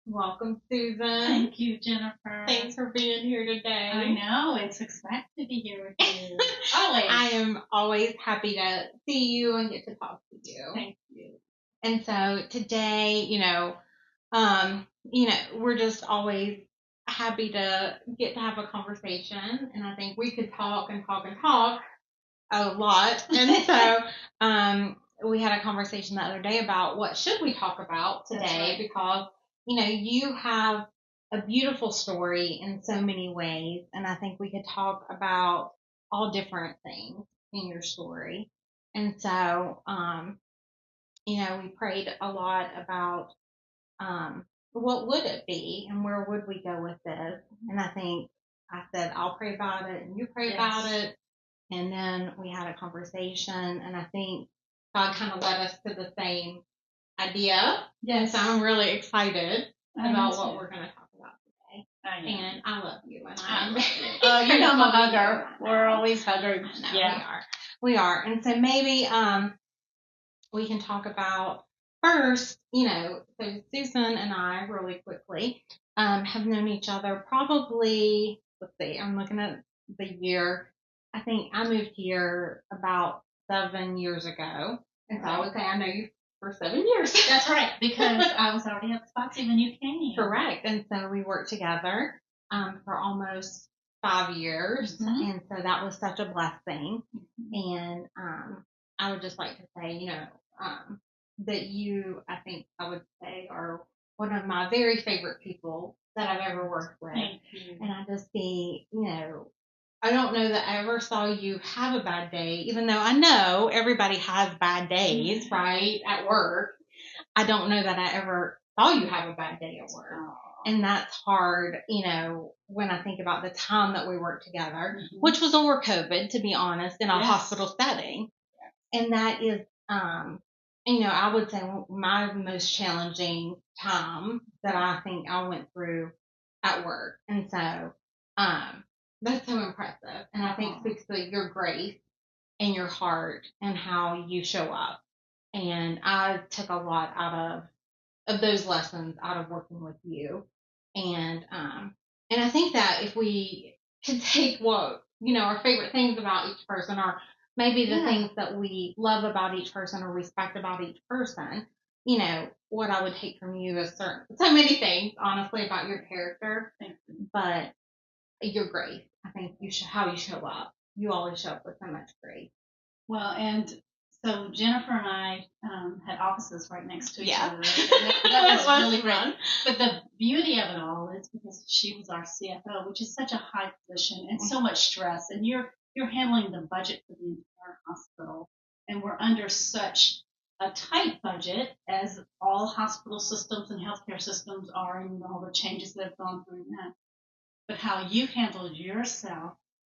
Welcome, Susan. Thank you, Jennifer. Thanks for being here today. I know. It's exciting to be here with you. Always. I am always happy to see you and get to talk to you. Thank you. And so today, we're just always happy to get to have a conversation. And I think we could talk and talk and talk a lot. And so, we had a conversation the other day about what should we talk about today, because you have a beautiful story in so many ways, and I think we could talk about all different things in your story. And so, we prayed a lot about what would it be and where would we go with this. And I think I said I'll pray about it and you pray about it, and then we had a conversation, and I think God kind of led us to the same idea. Yes. So I'm really excited about what we're going to talk about today. And I love you. And I love you. I'm a hugger. We're always huggers. Yeah. We are. And so maybe we can talk about first, so Susan and I really quickly have known each other probably, let's see, I'm looking at the year. I think I moved here about 7 years ago. And so I would say I know you for 7 years. That's right, because I was already at Spotsy when you came. Correct. And so we worked together for almost 5 years. Mm-hmm. And so that was such a blessing. Mm-hmm. And I would just like to say, that you, I think I would say, are one of my very favorite people that I've ever worked with. Thank you. And I just see, I don't know that I ever saw you have a bad day, even though I know everybody has bad days, right, at work. I don't know that I ever saw you have a bad day at work. Aww. And that's hard, when I think about the time that we worked together, mm-hmm. which was over COVID, to be honest, in a hospital setting. And that is, I would say my most challenging time that I think I went through at work. And so, that's so impressive. And I think speaks to your grace and your heart and how you show up. And I took a lot out of those lessons out of working with you. And I think that if we could take what, our favorite things about each person, or maybe the things that we love about each person or respect about each person, what I would take from you is so many things, honestly, about your character, but your grace. I think how you show up. You always show up with so much grace. Well, and so Jennifer and I had offices right next to each other. That was really great. But the beauty of it all is because she was our CFO, which is such a high position and so much stress. And you're handling the budget for the entire hospital. And we're under such a tight budget, as all hospital systems and healthcare systems are, and all the changes that have gone through that. But how you handled yourself,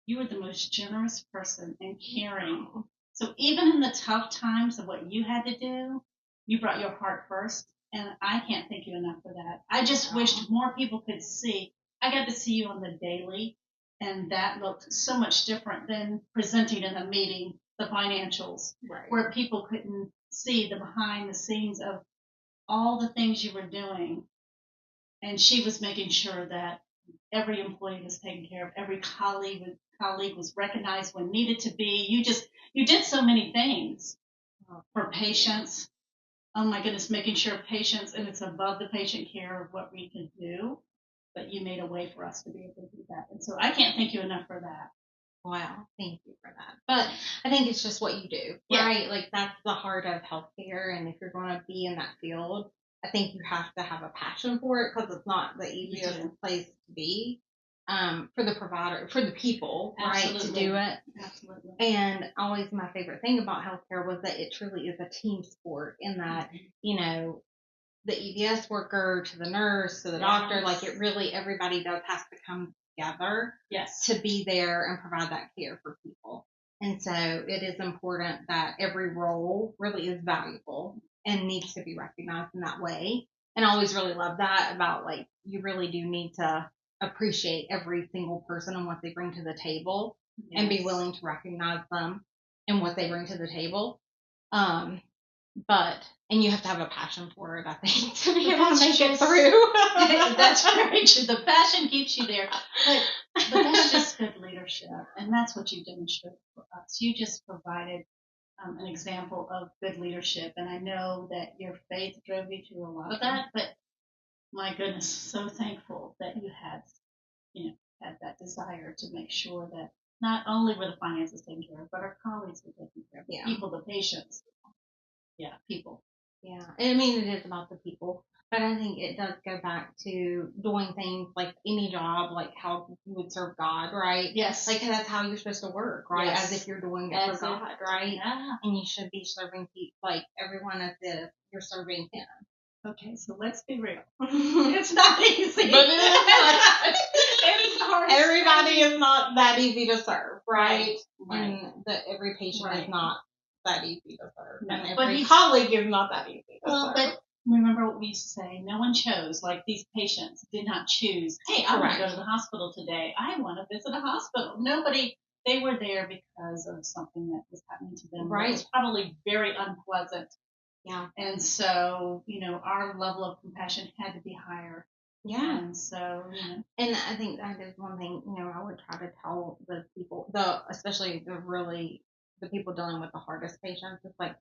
you were the most generous person and caring. So even in the tough times of what you had to do, you brought your heart first. And I can't thank you enough for that. I just wished more people could see. I got to see you on the daily, and that looked so much different than presenting in a meeting the financials, where people couldn't see the behind the scenes of all the things you were doing. And she was making sure that every employee was taken care of, every colleague was recognized when needed to be. You did so many things for patients. Oh my goodness, making sure patients, and it's above the patient care of what we can do, but you made a way for us to be able to do that. And so I can't thank you enough for that. Wow, thank you for that. But I think it's just what you do, right? Like, that's the heart of healthcare, and if you're going to be in that field, I think you have to have a passion for it, because it's not the easiest place to be for the provider, for the people, right, to do it. Absolutely. And always my favorite thing about healthcare was that it truly is a team sport, in that, the EVS worker to the nurse to the doctor, like, it really, everybody does have to come together to be there and provide that care for people. And so it is important that every role really is valuable and needs to be recognized in that way. And I always really love that about, like, you really do need to appreciate every single person and what they bring to the table, and be willing to recognize them and what they bring to the table. and you have to have a passion for it, I think, to be able to make it through. That's very true. The passion keeps you there. But that's just good leadership. And that's what you demonstrated for us. You just provided an example of good leadership. And I know that your faith drove you to a lot of that. But my goodness, so thankful that you had that desire to make sure that not only were the finances taken care of, but our colleagues were taken care of. Yeah. People, the patients. Yeah, people. Yeah. I mean, it is about the people. But I think it does go back to doing things like any job, like how you would serve God, right? Yes. Like that's how you're supposed to work, right? Yes. As if you're doing it for God, right? Yeah. And you should be serving people, like everyone as if you're serving Him. Okay, so let's be real. It's not easy. But it is not. It is hard. Everybody is not that easy to serve, right? Right. And every patient is not that easy to serve. No, and every colleague is not that easy to serve. But remember what we used to say, no one chose, like these patients did not choose, hey, I want to go to the hospital today. I want to visit a hospital. Nobody, they were there because of something that was happening to them. Right. It was probably very unpleasant. Yeah. And so, our level of compassion had to be higher. Yeah. And so, And I think that is one thing, I would try to tell the people, especially the people dealing with the hardest patients, it's like,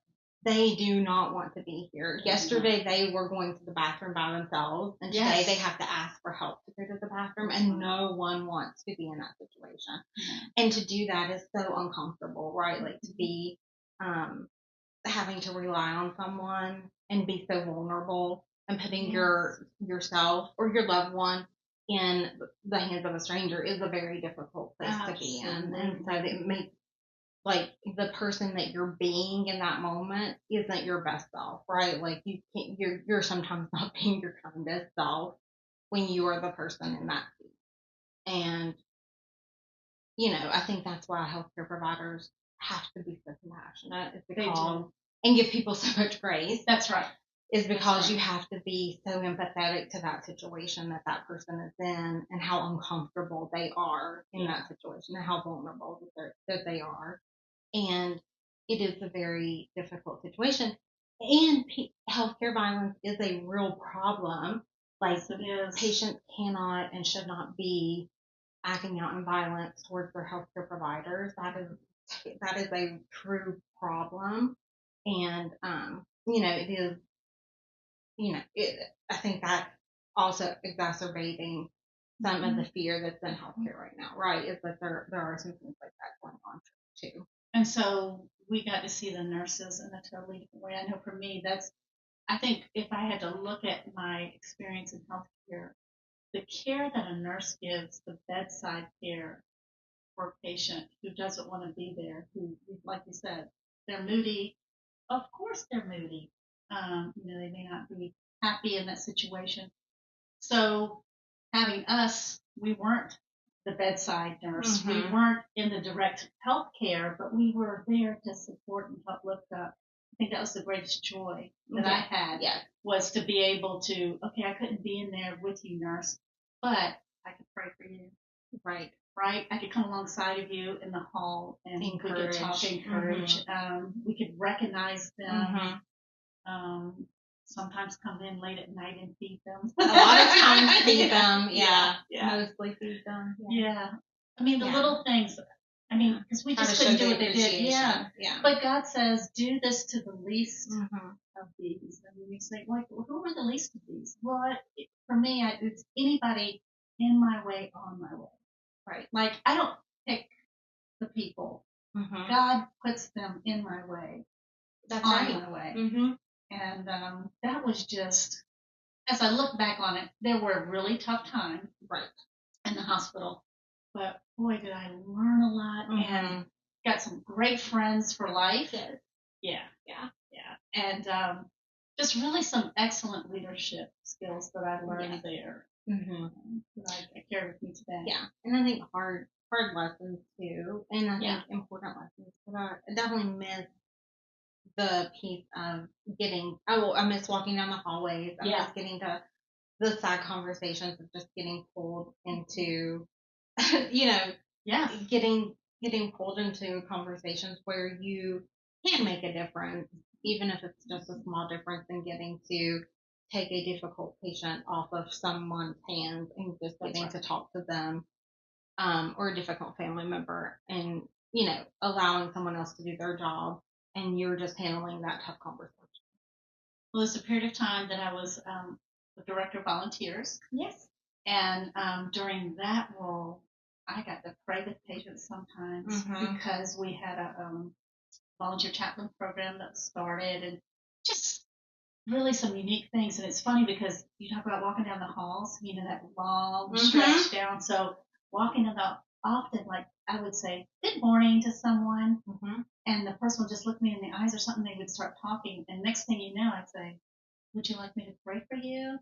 they do not want to be here. Yesterday, they were going to the bathroom by themselves, and today they have to ask for help to go to the bathroom, and no one wants to be in that situation. And to do that is so uncomfortable, right? Like to be having to rely on someone and be so vulnerable and putting yourself or your loved one in the hands of a stranger is a very difficult place to be in. And so it makes, like, the person that you're being in that moment isn't your best self, right? Like you're sometimes not being your kindest self when you are the person in that seat. And I think that's why healthcare providers have to be so compassionate, is because, and give people so much grace. That's right. Is because you have to be so empathetic to that situation that person is in, and how uncomfortable they are in that situation, and how vulnerable that they are. And it is a very difficult situation. And healthcare violence is a real problem. Like, patients cannot and should not be acting out in violence towards their healthcare providers. That is a true problem. And, it is, I think that also exacerbating some of the fear that's in healthcare right now, right? Is that there are some things like that going on too. And so we got to see the nurses in a totally different way. I know for me, I think if I had to look at my experience in healthcare, the care that a nurse gives, the bedside care for a patient who doesn't want to be there, who, like you said, they're moody. Of course they're moody. They may not be happy in that situation. So having us, we weren't the bedside nurse. Mm-hmm. We weren't in the direct health care, but we were there to support and help lift up. I think that was the greatest joy that I had, was to be able to, okay, I couldn't be in there with you, nurse, but I could pray for you. Right. Right? I could come alongside of you in the hall and we could talk, encourage. Mm-hmm. We could recognize them. Mm-hmm. Sometimes come in late at night and feed them. A lot of times feed them. Yeah. Mostly feed them. Yeah. I mean, the little things. I mean, because we just couldn't do what they did. Yeah. But God says, do this to the least of these. And we say, like, well, who are the least of these? Well, for me, it's anybody in my way, on my way. Right. Like, I don't pick the people. Mm-hmm. God puts them in my way. That's on my way. Mm-hmm. And that was just, as I look back on it, there were a really tough time in the hospital. But boy, did I learn a lot and got some great friends for life. Yeah. And just really some excellent leadership skills that I learned there. Mm-hmm. That I carry with me today. Yeah, and I think hard lessons too, and I think important lessons. But I definitely miss the piece of getting. I miss walking down the hallways. I miss getting to the side conversations of just getting pulled into, getting pulled into conversations where you can make a difference even if it's just a small difference in getting to take a difficult patient off of someone's hands and just getting to talk to them, or a difficult family member, and, allowing someone else to do their job, and you're just handling that tough conversation. Well, there's a period of time that I was the director of volunteers. Yes. And during that role, I got to pray with patients sometimes because we had a volunteer chaplain program that started, and just really some unique things. And it's funny because you talk about walking down the halls, that long stretch down. So walking about often, like I would say, good morning to someone, and the person would just look me in the eyes or something. They would start talking, and next thing you know, I'd say, would you like me to pray for you?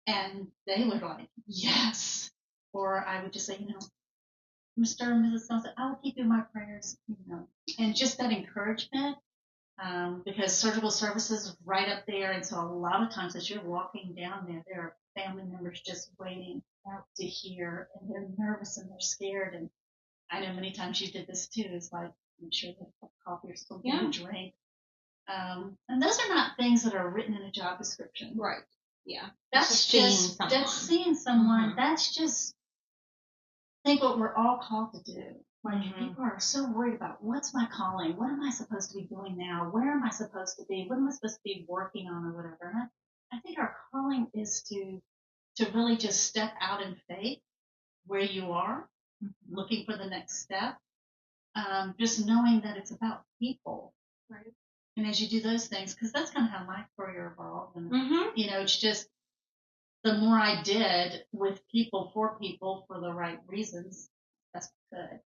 And they would like, yes. Or I would just say, Mr. and Mrs. Thompson, I will keep you in my prayers, and just that encouragement, because surgical services is right up there. And so a lot of times as you're walking down there are family members just waiting out to hear, and they're nervous and they're scared. And I know many times you did this too, is like, I'm sure they have coffee or something to drink. And those are not things that are written in a job description. Right. Yeah. That's seeing someone. That's just, I think what we're all called to do. Like people are so worried about, what's my calling? What am I supposed to be doing now? Where am I supposed to be? What am I supposed to be working on, or whatever? And I think our calling is to really just step out in faith where you are, looking for the next step. Just knowing that it's about people. Right. And as you do those things, because that's kind of how my career evolved. And, it's just, the more I did with people, for the right reasons, that's good.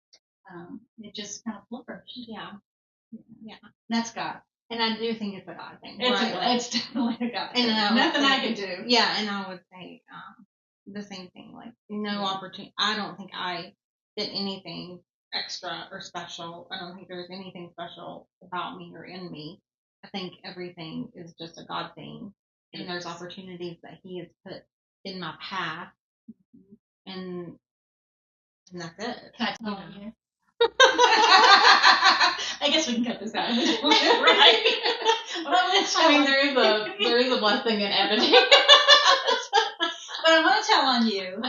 It just kind of flourished. Yeah. Yeah. That's God. And I do think it's a God thing. It's definitely a God thing. Nothing I can do. Yeah, and I would say the same thing. Like, no opportunity. I don't think I did anything extra or special. I don't think there's anything special about me or in me. I think everything is just a God thing. And there's opportunities that He has put in my path. And that's it. Can I tell you? I guess we can cut this out. Right? I mean, there is a blessing in editing. But I want to tell on you,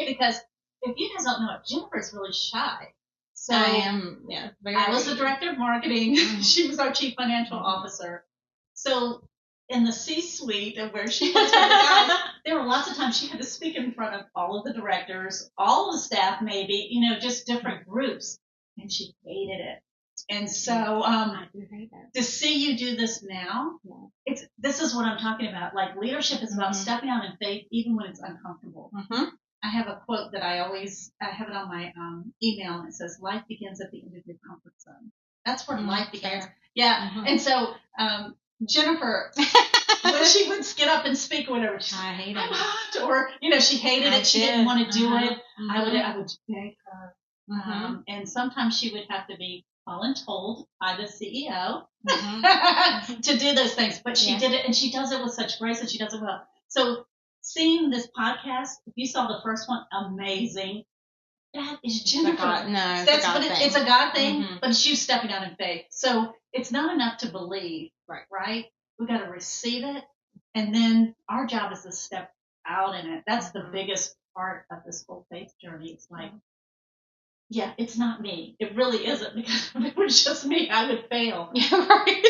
because if you guys don't know it, Jennifer's really shy. So I am, yeah. I was the director of marketing. She was our chief financial officer. So in the C-suite of where she was, there were lots of times she had to speak in front of all of the directors, all of the staff, maybe, just different groups, and she hated it. And so to see you do this now, this is what I'm talking about. Like, leadership is about stepping out in faith, even when it's uncomfortable. I have a quote that I have it on my email, and it says, "Life begins at the end of your comfort zone." That's where life begins. Yeah. And so Jennifer, when she would get up and speak or whatever, I hated it. Or she hated it. She didn't want to do it. I would beg her. And sometimes she would have to be voluntold by the CEO to do those things. But she did it, and she does it with such grace, and she does it well. So seeing this podcast, if you saw the first one, amazing. That is Jennifer. It's a God thing, but it's you stepping out in faith. So it's not enough to believe, right? We got to receive it, and then our job is to step out in it. That's the biggest part of this whole faith journey. It's like, it's not me. It really isn't, because if it was just me, I would fail. Yeah, right.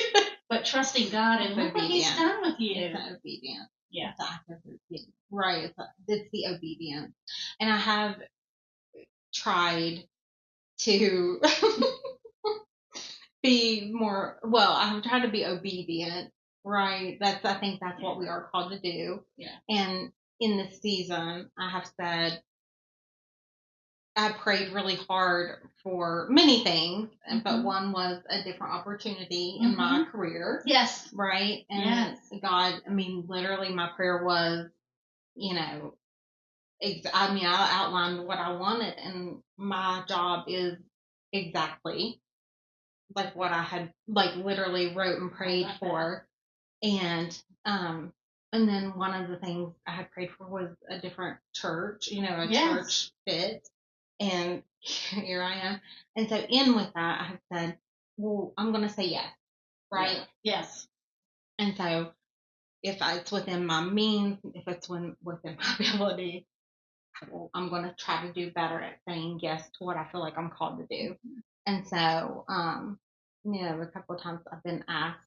But trusting God and look what He's done with you. It's obedience. Yeah. It's active obedience. Right. It's the obedience. And I have tried to be more, I've tried to be obedient, right? I think that's what we are called to do. Yeah. And in this season, I have said, I prayed really hard for many things, but one was a different opportunity in my career. Yes. Right? And God, literally my prayer was, I outlined what I wanted, and my job is exactly like what I had, literally wrote and prayed for. And then one of the things I had prayed for was a different church, church fit. And here I am. And so with that, I have said, well, I'm going to say yes. Right? Yes. And so if it's within my means, if it's within my ability, I'm going to try to do better at saying yes to what I feel like I'm called to do. And so, a couple of times I've been asked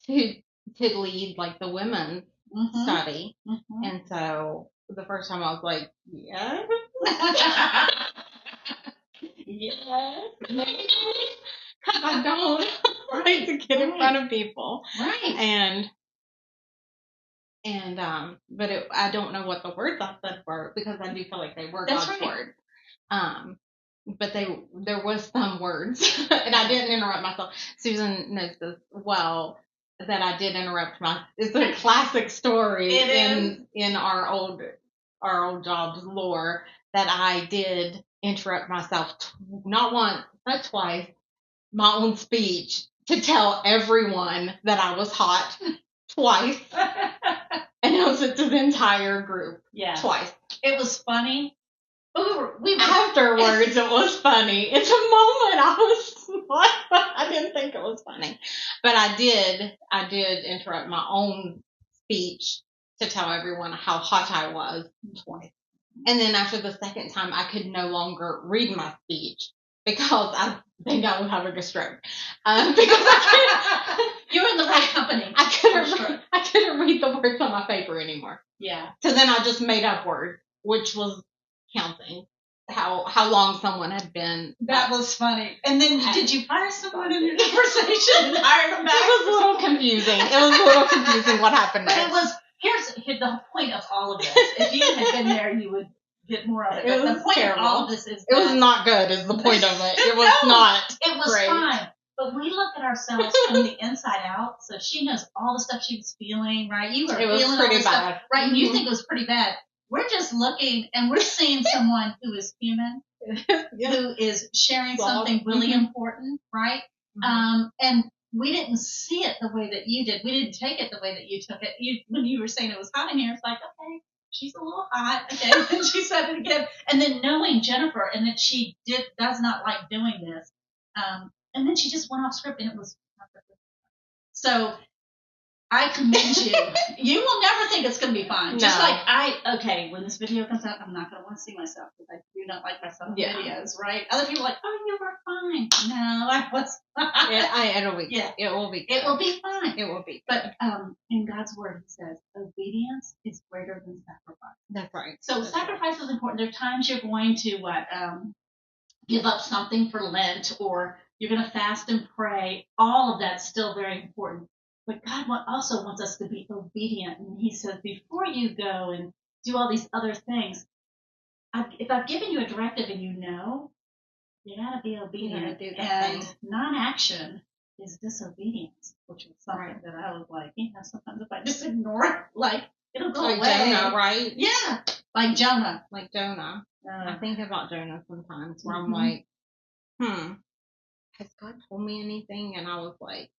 to lead like the women's study. And so the first time I was like, yes. Yes. Because I don't like to get in front of people. Right. But I don't know what the words I said were, because I do feel like they were God's words. But there was some words, and I didn't interrupt myself. Susan knows this well, that I did interrupt it's a classic story in our old job's lore, that I did interrupt myself not once but twice, my own speech, to tell everyone that I was hot twice. Announce it to the entire group. Twice. It was funny. We were afterwards. It was funny. It's a moment I didn't think it was funny, but I did interrupt my own speech to tell everyone how hot I was twice. And then after the second time, I could no longer read my speech because I think I was having a stroke. Because you were in the right company. I couldn't read the words on my paper anymore. Yeah. So then I just made up words, which was counting how long someone had been. That was funny. And then did you fire someone in your conversation and hire them back? It was a little confusing what happened next. But it was, here's the point of all of this. If you had been there, you would get more of it. But the point of all of this is it was not good is the point of it. It was not It was great. fine. But we look at ourselves from the inside out, so she knows all the stuff she was feeling, right? You were feeling all the stuff, right? And you think it was pretty bad. We're just looking, and we're seeing someone who is human, who is sharing something really important, right? And we didn't see it the way that you did. We didn't take it the way that you took it. When you were saying it was hot in here, it's like, okay, she's a little hot. Okay, and she said it again. And then knowing Jennifer, and that she does not like doing this, and then she just went off script, and it was perfect. So I commend you. You will never think it's going to be fine. Just like when this video comes out, I'm not going to want to see myself because I do not like myself in videos, right? Other people are like, oh, you were fine. No, I was fine. It'll be. Yeah. It will be. It will be fine. It will be. But in God's word, He says, obedience is greater than sacrifice. That's right. So sacrifice is important. There are times you're going to give up something for Lent, or you're going to fast and pray. All of that's still very important. But God also wants us to be obedient. And He says, before you go and do all these other things, if I've given you a directive and you know, you got to be obedient. And non-action is disobedience, which is something that I was like, sometimes if I just ignore it, like, it'll go away. Jonah, right? Yeah, like Jonah. I think about Jonah sometimes where I'm like, has God told me anything? And I was like,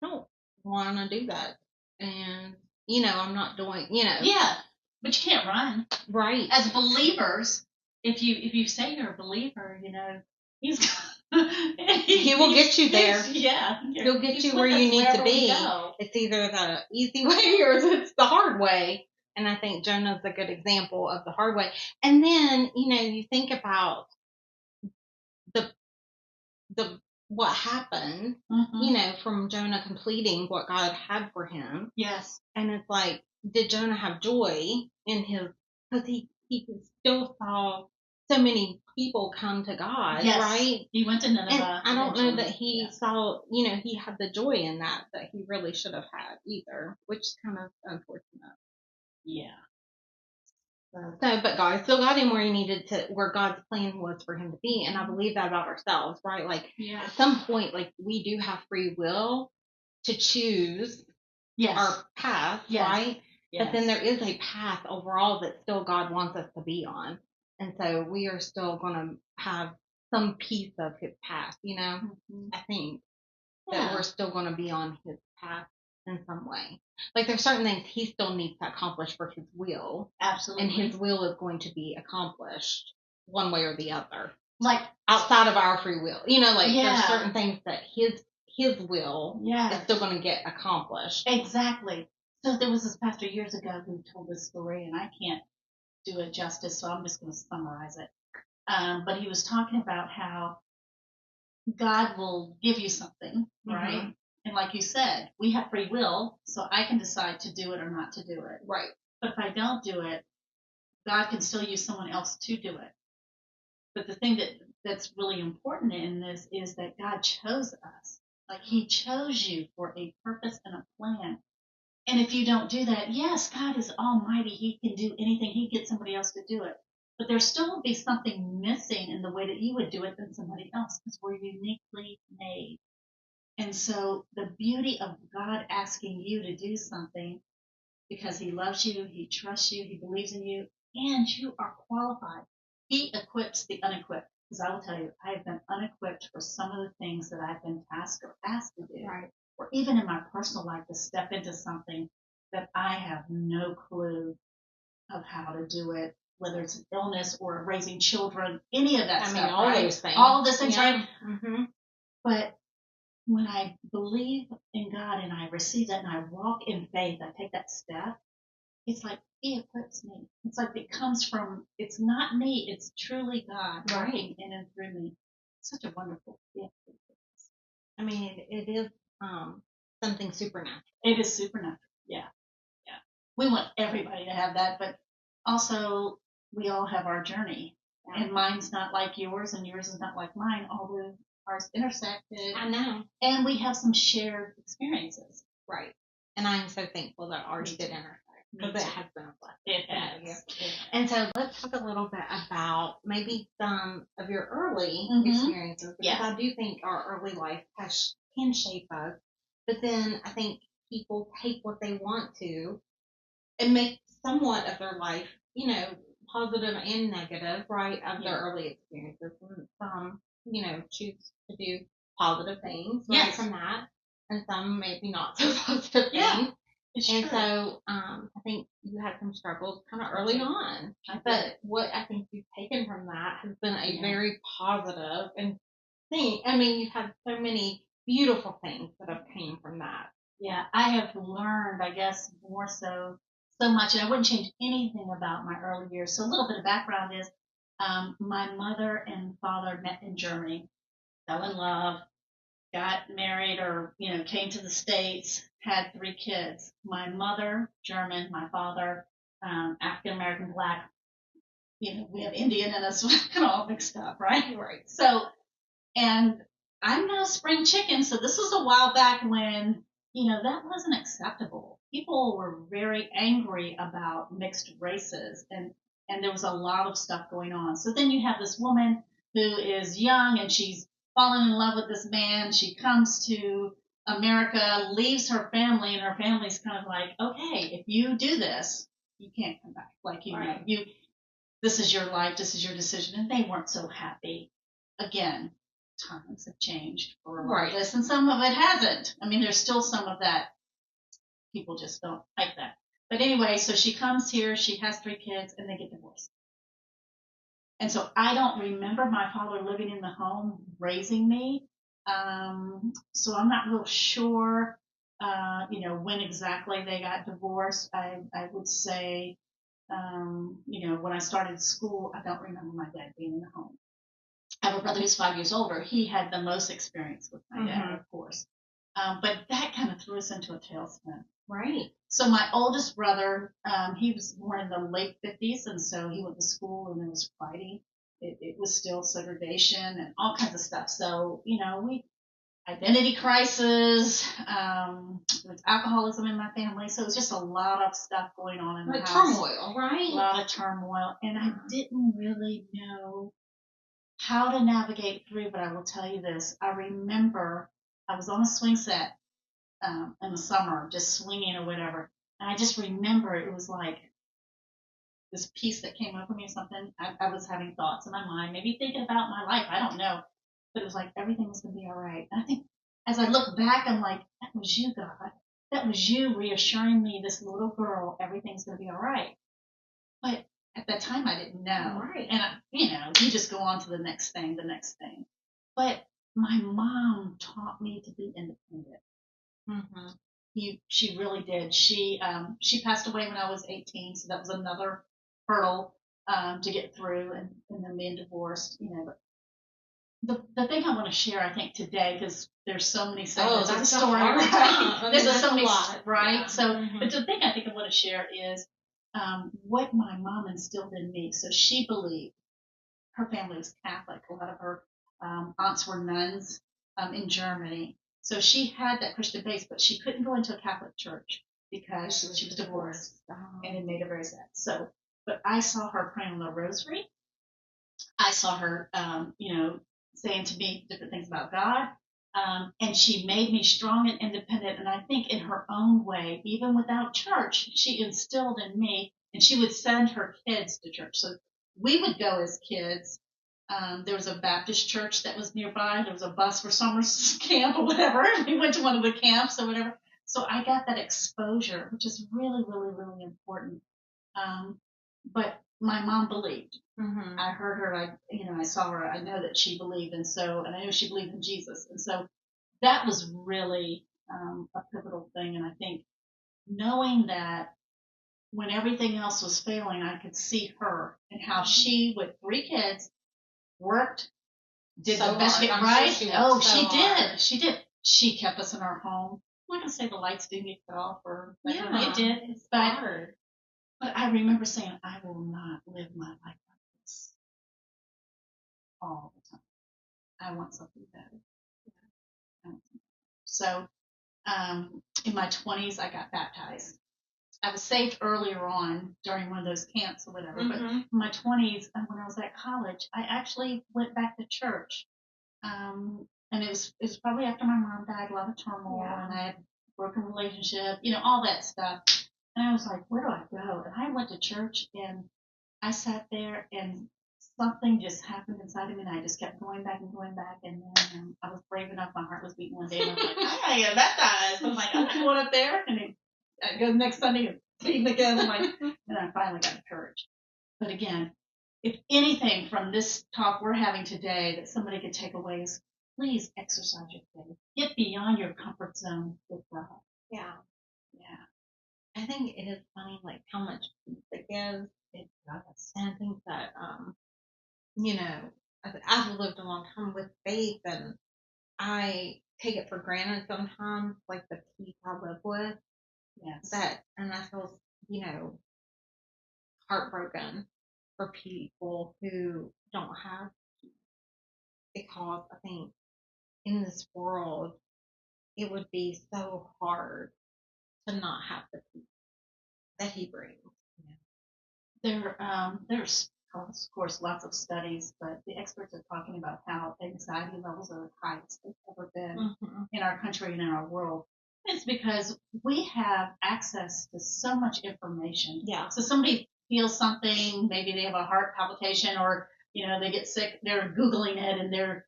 no. Want to do that, and I'm not doing but you can't run, right? As believers, if you say you're a believer, He's He will get you there. He'll get you where you need to be. It's either the easy way or it's the hard way, and I think Jonah's a good example of the hard way. And then you think about the what happened, from Jonah completing what God had for him. Yes. And it's like, did Jonah have joy in because he still saw so many people come to God, right? He went to Nineveh. And I don't know that he saw, he had the joy in that he really should have had either, which is kind of unfortunate. Yeah. But God still got him where he needed to, where God's plan was for him to be. And I believe that about ourselves, right? Like at some point, like we do have free will to choose our path, right? Yes. But then there is a path overall that still God wants us to be on. And so we are still going to have some piece of his path, I think that we're still going to be on his path in some way. Like there's certain things he still needs to accomplish for his will. Absolutely. And his will is going to be accomplished one way or the other. Like outside of our free will. There's certain things that his will is still going to get accomplished. Exactly. So there was this pastor years ago who told this story, and I can't do it justice, so I'm just going to summarize it. But he was talking about how God will give you something, right? Mm-hmm. And like you said, we have free will, so I can decide to do it or not to do it. Right. But if I don't do it, God can still use someone else to do it. But the thing that's really important in this is that God chose us. Like he chose you for a purpose and a plan. And if you don't do that, yes, God is almighty. He can do anything. He can get somebody else to do it. But there still will be something missing in the way that you would do it than somebody else because we're uniquely made. And so the beauty of God asking you to do something because he loves you, he trusts you, he believes in you, and you are qualified. He equips the unequipped. Because I will tell you, I have been unequipped for some of the things that I've been tasked or asked to do. Right. Or even in my personal life to step into something that I have no clue of how to do it, whether it's an illness or raising children, any of that stuff. I mean, all those things. All those things, right? Mm-hmm. But when I believe in God and I receive that and I walk in faith, I take that step, it's like he equips me. It's like it comes from, it's not me, it's truly God working in and through me. It's such a wonderful gift. I mean, it is something supernatural. It is supernatural, yeah. We want everybody to have that, but also we all have our journey. Yeah. And mine's not like yours and yours is not like mine, although ours intersected. I know. And we have some shared experiences. Right. And I'm so thankful that ours did intersect. Because it has been a blessing. It has. And so let's talk a little bit about maybe some of your early experiences. Because I do think our early life can shape us. But then I think people take what they want to and make somewhat of their life, positive and negative, right, of their early experiences. And some, choose to do positive things right from that. And some maybe not so positive things. And so I think you had some struggles kind of early on. But what I think you've taken from that has been a very positive thing. I mean, you've had so many beautiful things that have came from that. Yeah, I have learned, I guess, more so much. And I wouldn't change anything about my early years. So a little bit of background is my mother and father met in Germany, fell in love, got married or, came to the States, had 3 kids. My mother, German, my father, African-American, Black, we have Indian in us, kind of all mixed up, right? Right. So, and I'm no spring chicken, so this was a while back when, that wasn't acceptable. People were very angry about mixed races, and there was a lot of stuff going on. So then you have this woman who is young and she's fallen in love with this man. She comes to America, leaves her family, and her family's kind of like, okay, if you do this, you can't come back. Like, this is your life, this is your decision. And they weren't so happy. Again, times have changed for a lot of this, and some of it hasn't. I mean, there's still some of that. People just don't like that. But anyway, so she comes here, she has 3 kids, and they get divorced. And so I don't remember my father living in the home raising me. So I'm not real sure, when exactly they got divorced. I would say, when I started school, I don't remember my dad being in the home. I have a brother who's 5 years older. He had the most experience with my dad, of course. But that kind of threw us into a tailspin. Right. So my oldest brother, he was born in the late 50s, and so he went to school and there was fighting. It was still segregation and all kinds of stuff. So, identity crisis, there was alcoholism in my family. So it was just a lot of stuff going on in the house. Turmoil, right? A lot of turmoil. And I didn't really know how to navigate through, but I will tell you this. I remember I was on a swing set in the summer, just swinging or whatever. And I just remember it was like this peace that came over me or something. I was having thoughts in my mind, maybe thinking about my life. I don't know. But it was like everything was going to be all right. And I think as I look back, I'm like, that was you, God. That was you reassuring me, this little girl, everything's going to be all right. But at that time, I didn't know. Right. And, you just go on to the next thing. But my mom taught me to be independent. Mm-hmm. She really did. She passed away when I was 18, so that was another hurdle to get through, and then being divorced. But the thing I want to share, I think, today, because there's so many segments of the story, right? There's so many, right? Yeah. So, but the thing I think I want to share is what my mom instilled in me. So she believed. Her family was Catholic. A lot of her aunts were nuns in Germany. So she had that Christian base, but she couldn't go into a Catholic church because she was divorced, and it made her very sad. So, but I saw her praying on the rosary. I saw her, saying to me different things about God. And she made me strong and independent. And I think in her own way, even without church, she instilled in me, and she would send her kids to church. So we would go as kids. There was a Baptist church that was nearby. There was a bus for summer camp or whatever. We went to one of the camps or whatever. So I got that exposure, which is really, really, really important. But my mom believed. Mm-hmm. I heard her. I saw her. I know that she believed, and I know she believed in Jesus, and so that was really a pivotal thing. And I think knowing that when everything else was failing, I could see her and how she, with 3 kids, worked, did so the best she could. Right? Sure she did. She did. She kept us in our home. I'm not gonna say the lights didn't get cut off, or it did. It's hard. But I remember saying, I will not live my life like this all the time. I want something better. So in my 20s, I got baptized. I was saved earlier on during one of those camps or whatever, but in my 20s, when I was at college, I actually went back to church. And it was probably after my mom died, a lot of turmoil, and I had a broken relationship, all that stuff. And I was like, where do I go? And I went to church, and I sat there, and something just happened inside of me, and I just kept going back and going back. And then I was brave enough. My heart was beating one day, and I was like, I gotta get baptized. I was like, I'm going up there, and I go next Sunday and beating again. I'm like, and I finally got courage. But again, if anything from this talk we're having today that somebody could take away is, please exercise your faith. Get beyond your comfort zone with God. Yeah. Yeah. I think it is funny, like, how much peace it gives. It does. And I think that, I've lived a long time with faith, and I take it for granted sometimes, like the peace I live with. Yes. And I feel, heartbroken for people who don't have peace, because I think in this world it would be so hard to not have the peace that he brings. There's of course lots of studies, but the experts are talking about how anxiety levels are the highest they've ever been in our country and in our world. It's because we have access to so much information. Yeah. So somebody feels something, maybe they have a heart palpitation, or they get sick, they're Googling it, and they're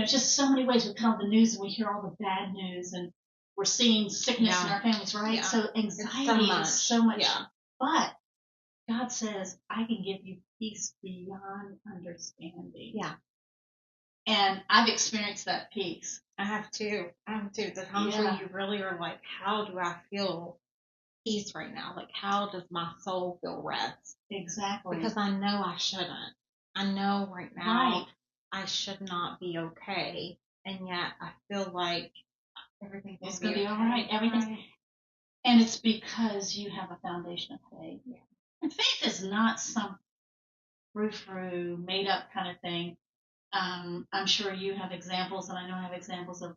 just so many ways we cut on the news and we hear all the bad news, and we're seeing sickness in our families, right? Yeah. So anxiety is so much. Yeah. But God says, I can give you peace beyond understanding. Yeah. And I've experienced that peace. I have too. The times where you really are like, how do I feel peace right now? Like, how does my soul feel rest? Exactly. Because I know I shouldn't. I know right now I should not be okay. And yet I feel like everything's going to be all right. Everything's. Right. And it's because you have a foundation of faith. Yeah. And faith is not some frou-frou, made-up kind of thing. I'm sure you have examples, and I know I have examples of,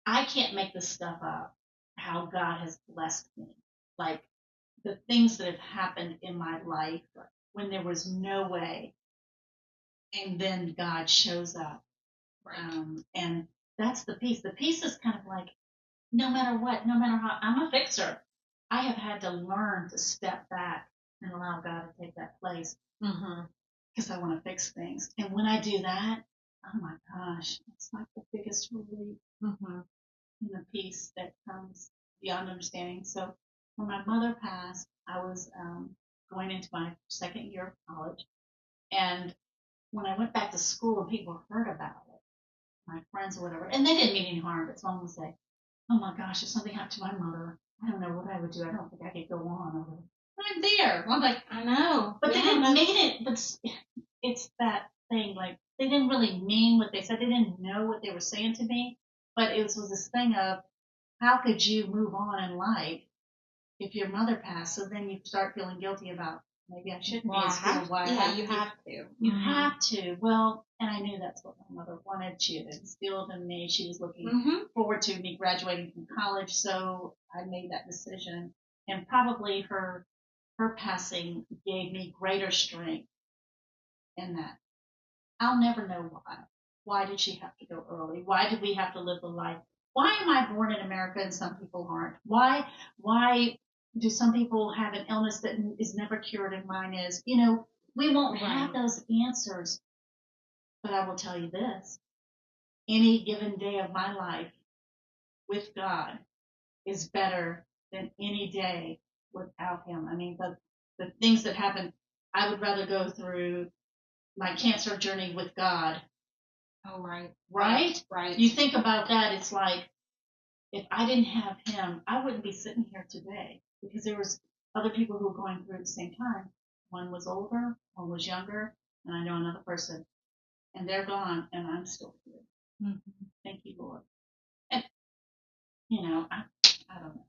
I can't make this stuff up, how God has blessed me. Like, the things that have happened in my life when there was no way, and then God shows up. Right. And that's the peace. The peace is kind of like, no matter what, no matter how, I'm a fixer. I have had to learn to step back and allow God to take that place. Because I want to fix things. And when I do that, oh my gosh, it's like the biggest relief and the peace that comes beyond understanding. So when my mother passed, I was going into my second year of college. And when I went back to school and people heard about it, my friends or whatever, and they didn't mean any harm, but someone would say, "Oh my gosh, if something happened to my mother, I don't know what I would do. I don't think I could go on." But I'm there. I'm like, I know. but yeah, they didn't mean it. But it's that thing, like they didn't really mean what they said. They didn't know what they were saying to me. But it was this thing of how could you move on in life if your mother passed? So then you start feeling guilty about maybe I shouldn't be in school. Why? Yeah, you have to. You have to. Well, and I knew that's what my mother wanted. She had instilled in me. She was looking forward to me graduating from college. So I made that decision. And probably her passing gave me greater strength in that. I'll never know why. Why did she have to go early? Why did we have to live the life? Why am I born in America and some people aren't? Why do some people have an illness that is never cured and mine is? We won't have those answers. But I will tell you this. Any given day of my life with God is better than any day without him. I mean, the things that happen, I would rather go through my cancer journey with God. Oh, right. Right. You think about that, it's like, if I didn't have him, I wouldn't be sitting here today because there was other people who were going through at the same time. One was older, one was younger, and I know another person, and they're gone, and I'm still here. Mm-hmm. Thank you, Lord. And I don't know.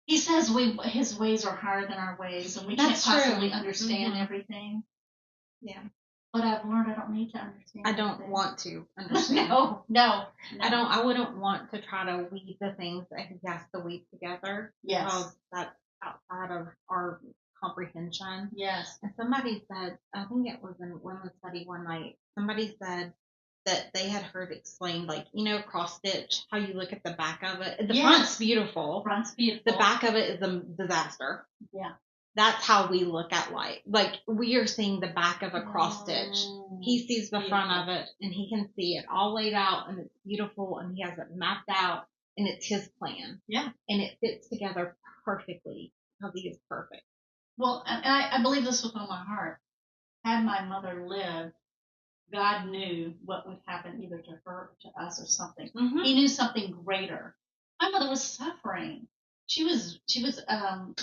He says his ways are higher than our ways, and we can't possibly understand everything. Yeah. But I've learned I don't need to understand. I don't want to understand. No. I wouldn't want to try to weave the things that he has to weave together. Yes. Because that's outside of our comprehension. Yes. And somebody said, I think it was in women's study one night, somebody said that they had heard explained, like, cross stitch, how you look at the back of it. The front's beautiful. The back of it is a disaster. Yeah. That's how we look at life. Like, we are seeing the back of a cross stitch. He sees the front of it, and he can see it all laid out, and it's beautiful, and he has it mapped out, and it's his plan. Yeah. And it fits together perfectly because he is perfect. Well, and I believe this with all my heart. Had my mother lived, God knew what would happen either to her or to us or something. Mm-hmm. He knew something greater. My mother was suffering. She was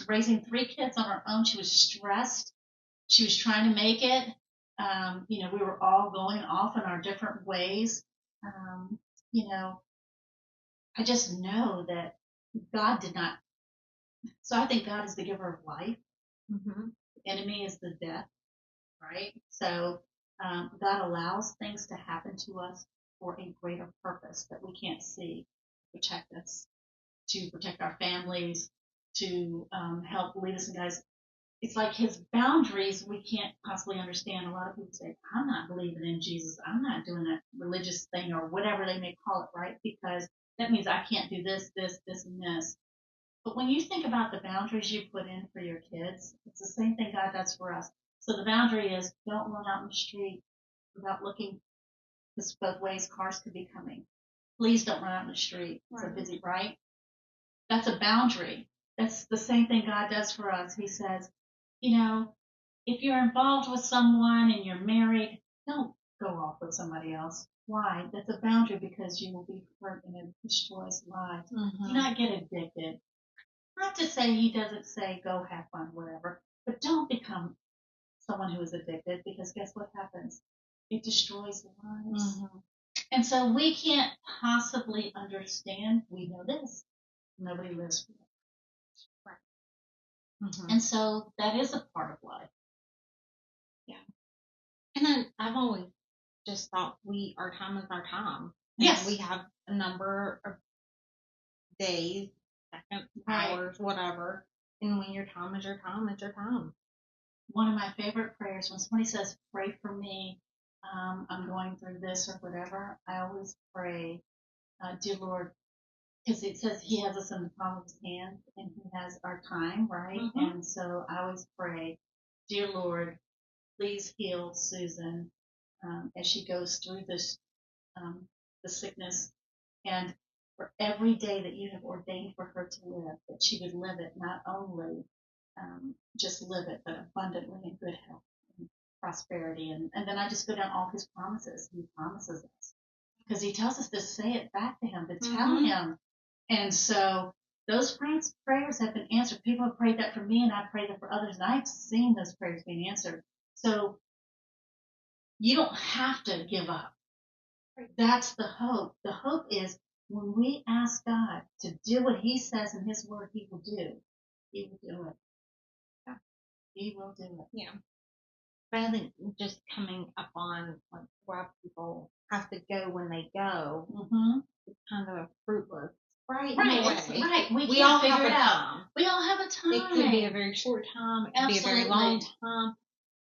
raising 3 kids on her own. She was stressed. She was trying to make it. We were all going off in our different ways. I just know that God did not. So I think God is the giver of life. Mm-hmm. The enemy is the death, right? So God allows things to happen to us for a greater purpose that we can't see, to protect us, to protect our families, to help lead us and guide us. It's like his boundaries we can't possibly understand. A lot of people say, I'm not believing in Jesus. I'm not doing that religious thing or whatever they may call it, right? Because that means I can't do this, this, this, and this. But when you think about the boundaries you put in for your kids, it's the same thing God does for us. So the boundary is don't run out in the street without looking, because both ways cars could be coming. Please don't run out in the street. Right. So busy, right? That's a boundary. That's the same thing God does for us. He says, if you're involved with someone and you're married, don't go off with somebody else. Why? That's a boundary because you will be hurt and it destroys lives. Mm-hmm. Do not get addicted. Not to say he doesn't say go have fun, whatever, but don't become someone who is addicted because guess what happens? It destroys lives. Mm-hmm. And so we can't possibly understand. We know this. Nobody lives for it. Right. Mm-hmm. And so that is a part of life. Yeah. And then I've always just thought our time is our time. Yes. We have a number of days, seconds, hours, whatever. And when your time is your time, it's your time. One of my favorite prayers, when somebody says, pray for me, I'm going through this or whatever, I always pray, dear Lord, because it says he has us in the palm of his hand and he has our time, right? Mm-hmm. And so I always pray, dear Lord, please heal Susan as she goes through this, the sickness, and for every day that you have ordained for her to live, that she would live it, not only just live it, but abundantly in good health and prosperity. And then I just go down all his promises. He promises us because he tells us to say it back to him, to tell him. And so those prayers have been answered. People have prayed that for me, and I prayed that for others, and I've seen those prayers being answered. So you don't have to give up. That's the hope. The hope is when we ask God to do what he says in his word he will do, he will do it. Yeah. He will do it. Yeah. But I think just coming up on like where people have to go when they go, it's kind of fruitless. Right. Right. We all have a time. We all have a time. It could be a very short time. It could be a very long time.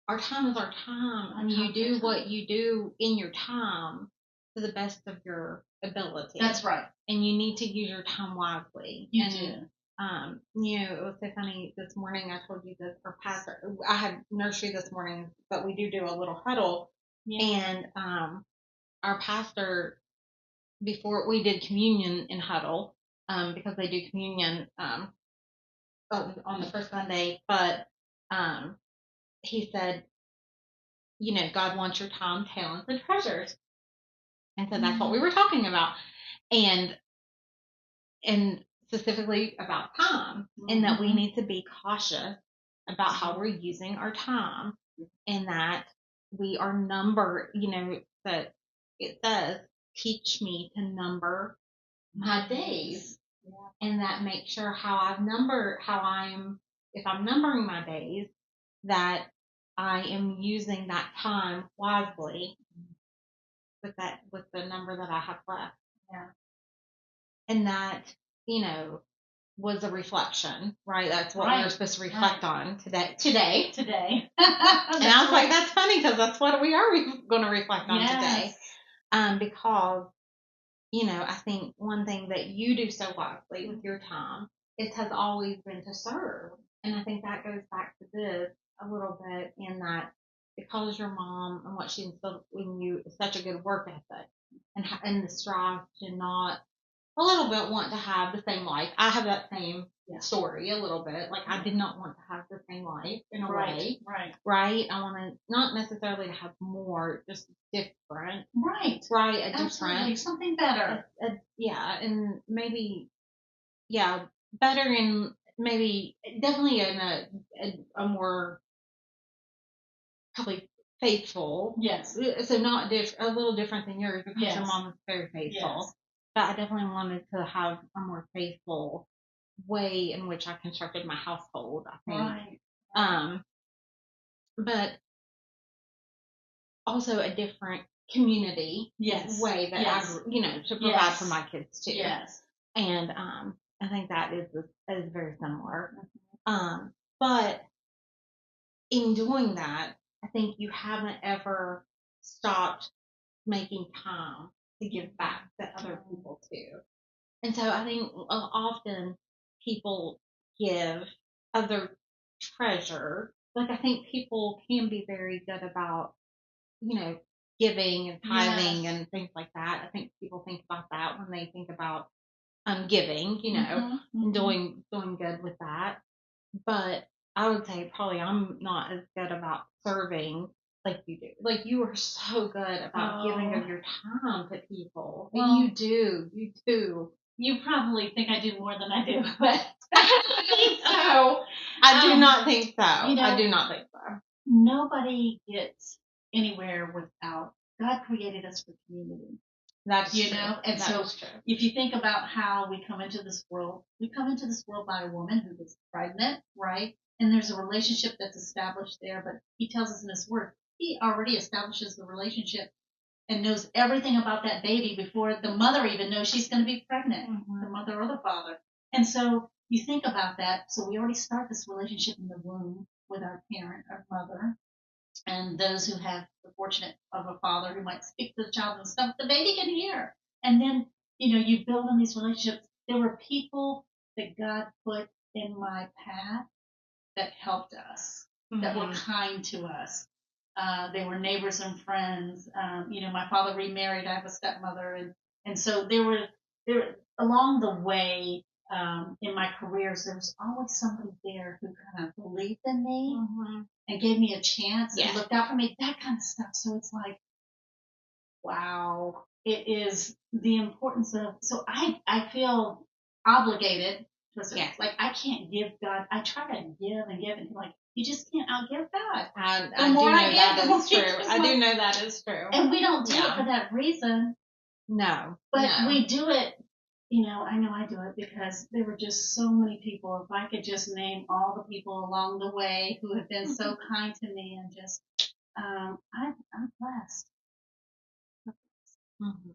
Our time is our time, and you do what you do in your time to the best of your ability. That's right. And you need to use your time wisely. You do. It was so funny this morning. I told you that our pastor, I had nursery this morning, but we do a little huddle. Yeah. And our pastor, before we did communion in huddle, because they do communion on the first Sunday, but he said, God wants your time, talents, and treasures. And so that's what we were talking about. And specifically about time, and that we need to be cautious about how we're using our time, and that we are numbered, that it says, teach me to number my days. Yeah. And that make sure if I'm numbering my days, that I am using that time wisely with the number that I have left. Yeah. And that, was a reflection, right? That's what we were supposed to reflect on today. And I was like, that's funny, because that's what we are going to reflect on today. Because, I think one thing that you do so wisely with your time, it has always been to serve. And I think that goes back to this a little bit, in that because your mom and what she instilled in you is such a good work ethic, and the strive to not a little bit want to have the same life. I have that same story a little bit. Like, I did not want to have the same life in a way. Right. I want to not necessarily to have more, just different. Right. A Absolutely. different. Something better. And maybe, better, and maybe definitely in a more probably faithful. Yes. So not a little different than yours, because your mom is very faithful. Yes. But I definitely wanted to have a more faithful way in which I constructed my household, I think. Right. But also a different community way that I, to provide for my kids too. Yes. And I think that is very similar. But in doing that, I think you haven't ever stopped making time to give back to other people too. And so I think often people give other treasure. Like, I think people can be very good about, giving and tithing and things like that. I think people think about that when they think about giving, and doing good with that. But I would say probably I'm not as good about serving like you do. Like, you are so good about giving of your time to people. Well, and you do. You probably think I do more than I do, but I do not think so. I do not think so. Nobody gets anywhere without God. Created us for community. That's true. And that so if you think about how we come into this world by a woman who was pregnant, right? And there's a relationship that's established there, but he tells us in his word, he already establishes the relationship and knows everything about that baby before the mother even knows she's going to be pregnant, the mother or the father. And so you think about that. So we already start this relationship in the womb with our parent, our mother, and those who have the fortunate of a father who might speak to the child and stuff the baby can hear. And then, you build on these relationships. There were people that God put in my path that helped us, that were kind to us. They were neighbors and friends. My father remarried. I have a stepmother, and so there along the way in my careers, there was always somebody there who kind of believed in me and gave me a chance and looked out for me. That kind of stuff. So it's like, wow, it is the importance of, so I feel obligated to a certain, Yes. like I can't give God, I try to give and give and like, you just can't outgive God. I The do more know I give, that the more is he true. gives I more. do know that is true. And we don't do it Yeah. for that reason, No. but no. we do it, you know I do it because there were just so many people. If I could just name all the people along the way who have been so kind to me and just, I'm blessed. Mm-hmm.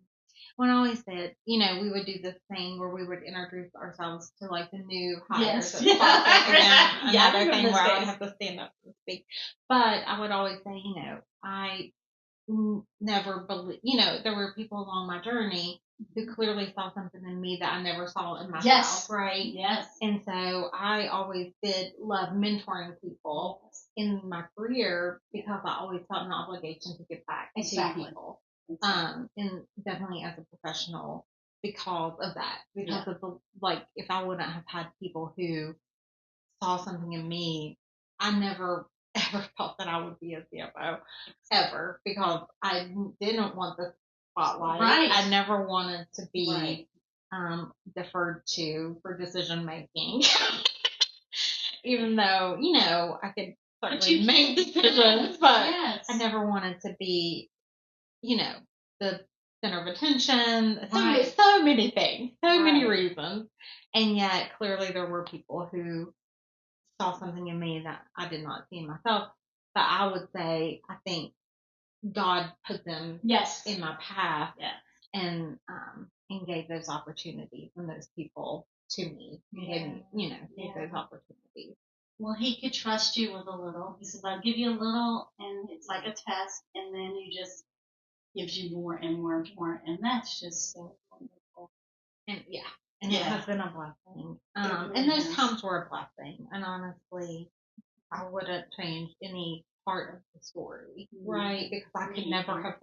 When I always said, you know, we would do this thing where we would introduce ourselves to like the new hires. Yes. Again, Yeah, another thing those where I would days. have to stand up and speak. But I would always say, you know, I never believe, you know, there were people along my journey who clearly saw something in me that I never saw in myself, Yes. right? Yes. And so I always did love mentoring people in my career because I always felt an obligation to give back Exactly. to people. Exactly. And definitely as a professional because of that. Because Yeah. of the, like, if I wouldn't have had people who saw something in me, I never ever thought that I would be a CFO ever because I didn't want the spotlight. Right. I never wanted to be Right. deferred to for decision making, even though you know I could certainly make decisions, but yes. I never wanted to be, you know, the center of attention. Right. So many things, so many Right. reasons, and yet clearly there were people who saw something in me that I did not see in myself. But I would say I think God put them Yes. in my path Yeah. and gave those opportunities and those people to me and gave me, you know, gave those opportunities. Well, he could trust you with a little. He says, I'll give you a little, and it's like a test, and then he just gives you more and more and more, and that's just so wonderful. And and it has been a blessing. Really And those has. times were a blessing. And honestly, I wouldn't change any part of the story, right? Because I could never have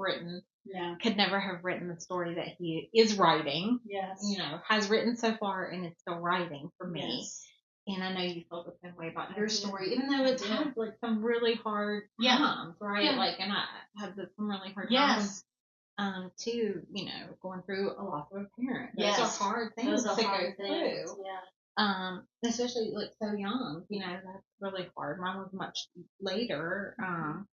written the story that he is writing. Yes. You know, has written so far and is still writing for me. Yes. And I know you felt the same way about your story, even though it's had like some really hard times, right? Yeah. Like, and I had some really hard Yes. times. Too, you know, going through a loss of a parent. Those Yes. are hard things Those are to hard go things. through. Yeah. Especially like so young, you know, that's really hard. Mine was much later. And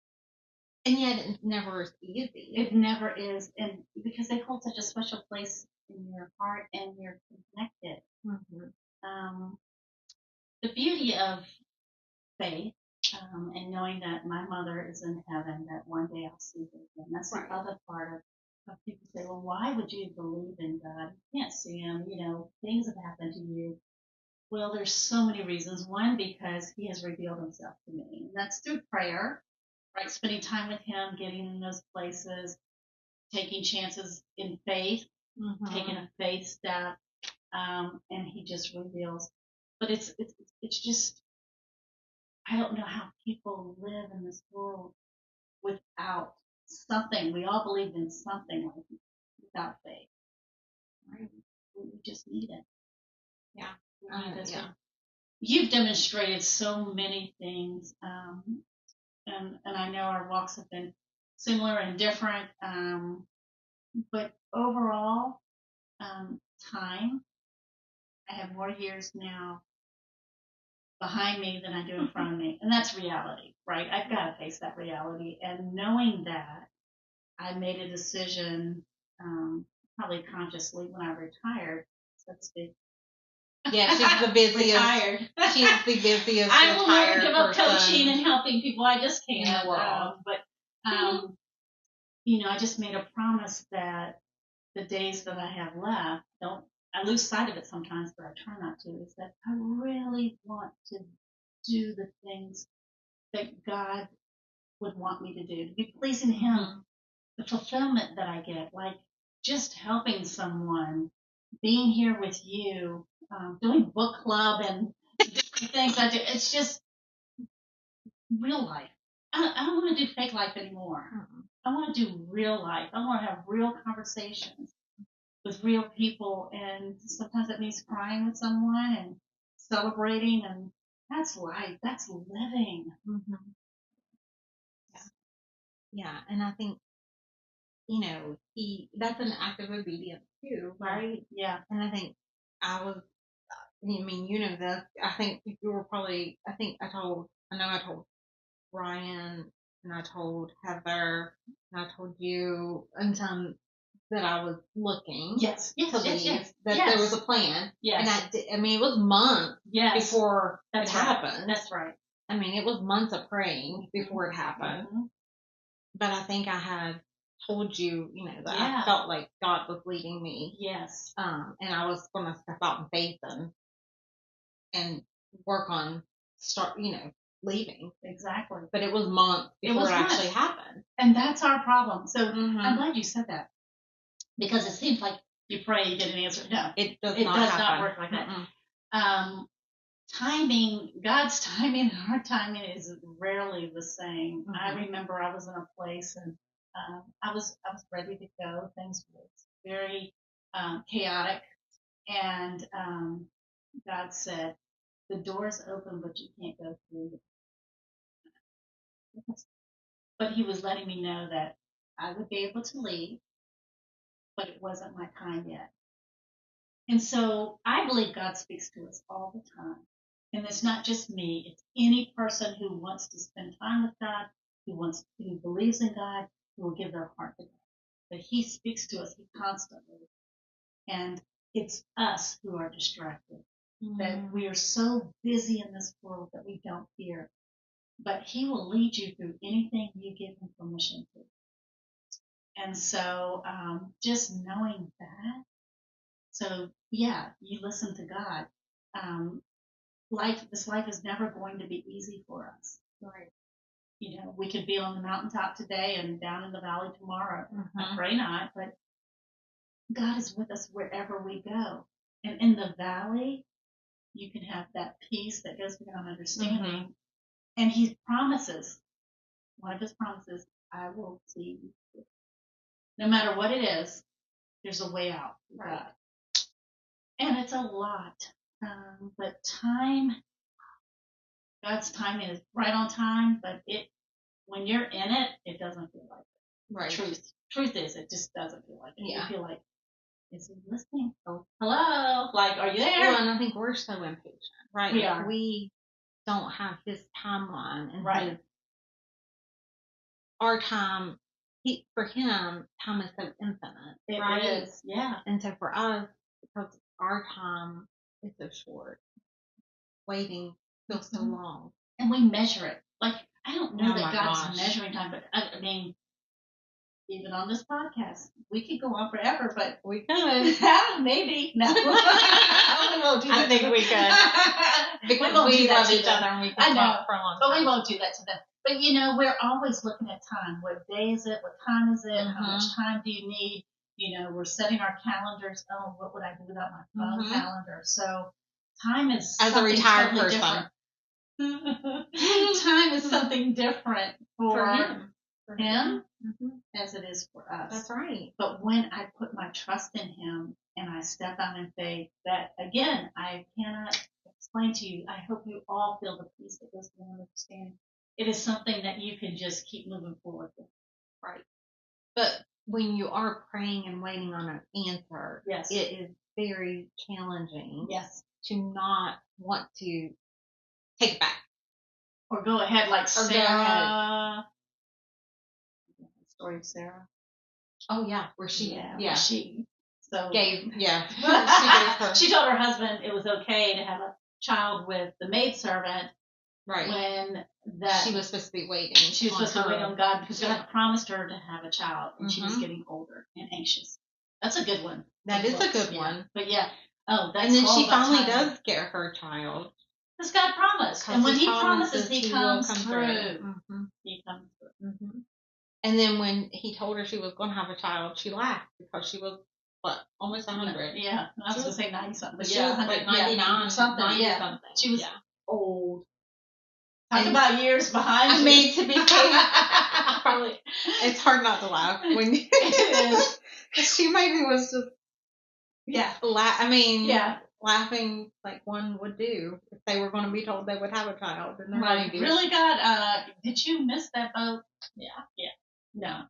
yet it never is easy. It never is. And because they hold such a special place in your heart and you're connected. Mm-hmm. The beauty of faith, and knowing that my mother is in heaven, that one day I'll see her again. That's the other part of people say, well, why would you believe in God? You can't see him, you know, things have happened to you. Well, there's so many reasons. One, because he has revealed himself to me. And that's through prayer, right? Spending time with him, getting in those places, taking chances in faith, taking a faith step, and he just reveals. But it's just, I don't know how people live in this world without something. We all believe in something like without faith. Right? We just need it. Yeah. You've demonstrated so many things, and I know our walks have been similar and different, but overall, time. I have more years now behind me than I do in front of me, and that's reality, right? I've got to face that reality, and knowing that, I made a decision, probably consciously when I retired, so to speak. Yeah, she's the busiest. Retired. She's the busiest. I will never give up person coaching and helping people. I just can't. In the world. You know, I just made a promise that the days that I have left, I lose sight of it sometimes, but I try not to, is that I really want to do the things that God would want me to do, to be pleasing him. The fulfillment that I get, like just helping someone, being here with you, doing book club and things I do. It's just real life. I don't want to do fake life anymore. I want to do real life. I want to have real conversations with real people, and sometimes that means crying with someone and celebrating, and that's life. That's living. Yeah, and I think that's an act of obedience too, right? Yeah. And I think I was, this. I think you were probably, I know I told Brian and I told Heather and I told you and some that I was looking to leave, that there was a plan. Yes. And it was months before it happened. That's right. It was months of praying before it happened. Mm-hmm. But I think I had told you, that I felt like God was leading me. Yes. And I was going to step out in faith and work on leaving. Exactly. But it was months before it actually happened. And that's our problem. So I'm glad you said that. Because it seems like you pray, you get an answer. No, it does not work like that. Timing, God's timing and our timing is rarely the same. I remember I was in a place and I was ready to go. Things were very chaotic, and God said, "The door's open, but you can't go through." But He was letting me know that I would be able to leave, but it wasn't my time yet. And so I believe God speaks to us all the time. And it's not just me, it's any person who wants to spend time with God, who believes in God, who will give their heart to God. But He speaks to us constantly. And it's us who are distracted. That we are so busy in this world that we don't hear. But He will lead you through anything you give Him permission to. And so just knowing that, so yeah, you listen to God. This life is never going to be easy for us. Right. We could be on the mountaintop today and down in the valley tomorrow. I pray not, but God is with us wherever we go. And in the valley, you can have that peace that goes beyond understanding. And He promises, one of His promises, I will see you through. No matter what it is, there's a way out for God. And it's a lot. But God's timing is right on time, but when you're in it, it doesn't feel like it. Right. Truth is, it just doesn't feel like it. Yeah. You feel like, is He listening? Oh, hello? Like, are you there? Well, and I think we're so impatient, right? We are. We don't have His timeline and right. Our time. For Him, time is so infinite. It is, yeah. And so for us, because our time is so short, waiting feels so long. And we measure it. Like, I don't know that God's measuring time, but I mean, even on this podcast, we could go on forever, but we could. Maybe. No. I think we could. Because we love each other and we can talk for a long time. But we won't do that to them. But we're always looking at time. What day is it? What time is it? How much time do you need? We're setting our calendars. Oh, what would I do without my phone calendar? So time is as a retired person. Time is something different for him. As it is for us. That's right. But when I put my trust in Him and I step out in faith, that again, I cannot explain to you. I hope you all feel the peace that goes beyond understanding. It is something that you can just keep moving forward with. Right. But when you are praying and waiting on an answer, yes, it is very challenging. Yes. To not want to take it back. Or go ahead like Sarah. Story of Sarah. Oh yeah, where she gave she told her husband it was okay to have a child with the maidservant. Right. When she was supposed to be waiting. She was supposed to wait on God because God promised her to have a child, and she was getting older and anxious. That's a good one. That is a good one. But yeah. Oh, that's and then she finally does get her child. Because God promised. And when He promises, He comes through. He comes through. And then when He told her she was going to have a child, she laughed because she was, almost 100. Yeah. I was going to say 90-something. But she was like 99 something. 90 something. She was old. Talk about years behind you. To be fair, probably, it's hard not to laugh when it is. She maybe was just, laughing like one would do if they were going to be told they would have a child. And right. Really, God, did you miss that boat? Yeah. No.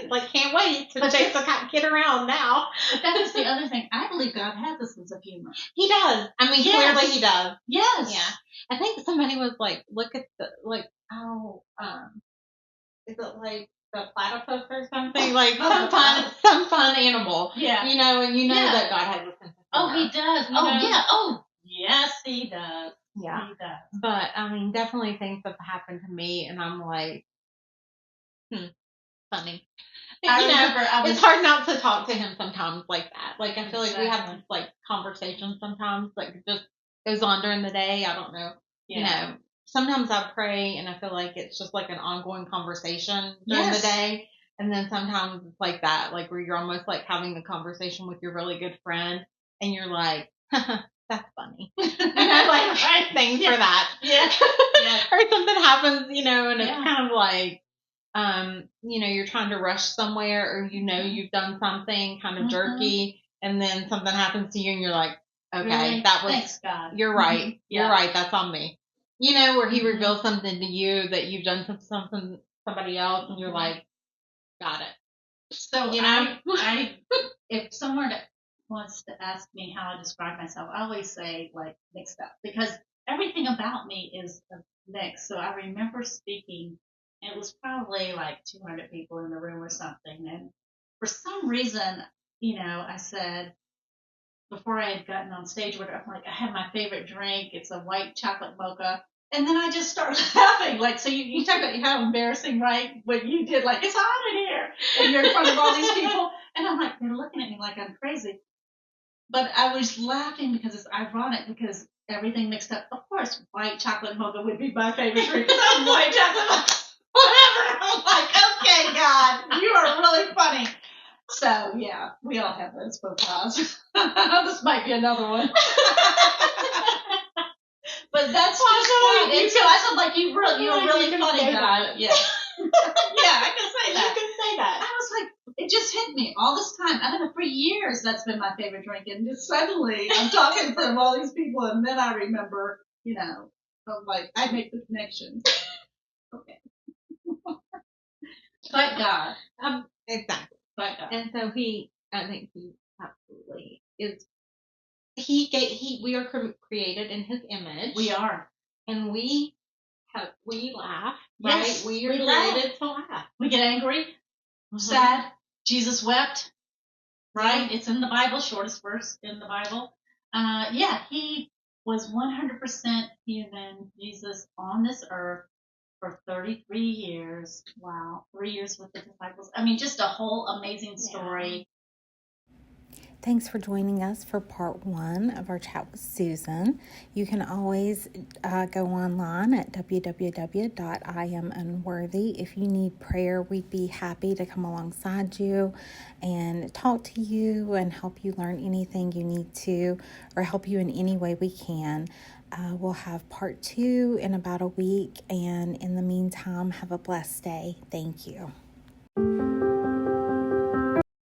Like, can't wait to chase the kid around now. But that is the other thing. I believe God has a sense of humor. He does. I mean, Yes. clearly he does. Yes. Yeah. I think somebody was like, look at the, like, is it like the platypus or something? Like some fun animal. Yeah. You know, and you know that God has a sense of humor. Oh, he does. You know? Yeah. Oh, yes, he does. Yeah. He does. But, I mean, definitely things have happened to me, and I'm like, funny. It's hard not to talk to him sometimes like that. Like, I feel like we have like conversations sometimes, like, it just goes on during the day. I don't know. Yeah. You know, sometimes I pray and I feel like it's just like an ongoing conversation during the day. And then sometimes it's like that, like where you're almost like having a conversation with your really good friend and you're like, that's funny. You know, like, thanks for that. Yeah. Or something happens, you know, and it's kind of like, you know, you're trying to rush somewhere or you know you've done something kind of jerky and then something happens to you and you're like, okay, really? That was, thanks, God. You're right. You're right. That's on me. You know, where he reveals something to you that you've done something somebody else and you're like, got it. So, you know, I if someone wants to ask me how I describe myself, I always say like mixed up because everything about me is a mix. So I remember speaking. It was probably like 200 people in the room or something. And for some reason, you know, I said, before I had gotten on stage, I'm like, I have my favorite drink. It's a white chocolate mocha. And then I just started laughing. Like, so you talk about how embarrassing, right? What you did, like, it's hot in here. And you're in front of all these people. And I'm like, they're looking at me like I'm crazy. But I was laughing because it's ironic because everything mixed up. Of course, white chocolate mocha would be my favorite drink because I'm white chocolate mocha. Whatever. I'm like, okay, God, you are really funny. So, yeah, we all have those faux pas. This might be another one. But that's just fun. And so I said, like, you're really funny, God. Yeah. Yeah, I can say that. You can say that. I was like, it just hit me all this time. I don't know, for years, that's been my favorite drink. And just suddenly, I'm talking in front of all these people, and then I remember, you know, I'm like, I make the connection. Okay. But God. Exactly. But God. And so I think he absolutely is. We are created in his image. We are. And we laugh, yes, right? We are created to laugh. We get angry, sad. Jesus wept, right? It's in the Bible, shortest verse in the Bible. He was 100% human, Jesus, on this earth for 33 years. Wow. 3 years with the disciples. I mean, just a whole amazing story. Thanks for joining us for part 1 of our chat with Susan. You can always go online at www.I.Am.Unworthy. If you need prayer, we'd be happy to come alongside you and talk to you and help you learn anything you need to or help you in any way we can. We'll have part 2 in about a week, and in the meantime, have a blessed day. Thank you.